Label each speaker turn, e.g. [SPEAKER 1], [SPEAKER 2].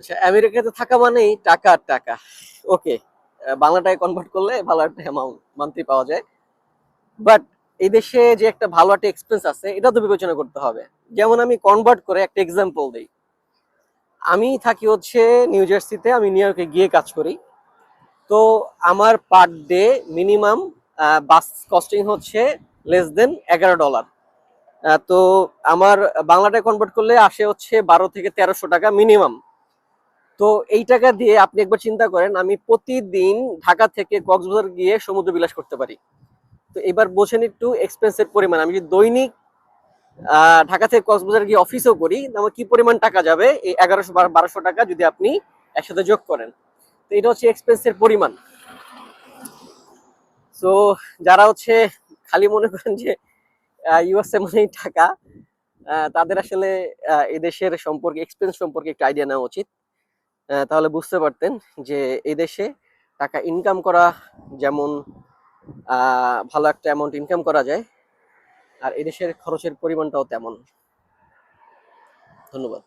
[SPEAKER 1] আচ্ছা, আমেরিকাতে থাকা মানেই টাকা আর টাকা। ওকে, বাংলাটায় কনভার্ট করলে ভালো একটা অ্যামাউন্ট মান্থলি পাওয়া যায়। বাট এই দেশে যে একটা ভালো একটা এক্সপেন্স আছে এটা তো বিবেচনা করতে হবে। যেমন আমি কনভার্ট করে একটা এক্সাম্পল দিই। আমি থাকি হচ্ছে নিউ জার্সিতে, আমি নিউ ইয়র্কে গিয়ে কাজ করি। তো আমার পার ডে মিনিমাম বাস কস্টিং হচ্ছে লেস দেন $11। তো আমার বাংলাটায় কনভার্ট করলে আসে হচ্ছে 1200 থেকে 1300 টাকা মিনিমাম। তো এই টাকা দিয়ে আপনি একবার চিন্তা করেন, আমি প্রতিদিন ঢাকা থেকে কক্সবাজার গিয়ে সমুদ্র বিলাস করতে পারি। তো এবার বোঝেন একটু এক্সপেন্সের পরিমাণ। আমি যদি দৈনিক ঢাকা থেকে কক্সবাজার গিয়ে অফিসও করি, আমার কি পরিমাণ টাকা যাবে এই 1100 1200 টাকা যদি আপনি একসাথে যোগ করেন। তো এটা হচ্ছে এক্সপেন্সের পরিমাণ। তো যারা হচ্ছে খালি মনে করেন যে ইউএসএ মানেই টাকা, তাদের আসলে এই দেশের সম্পর্কে এক্সপেন্স সম্পর্কে একটা আইডিয়া নেওয়া উচিত। তাহলে বুঝতে পারতেন যে এই দেশে টাকা ইনকাম করা যেমন ভালো একটা অ্যামাউন্ট ইনকাম করা যায়, আর এদেশের খরচের পরিমাণটাও তেমন। ধন্যবাদ।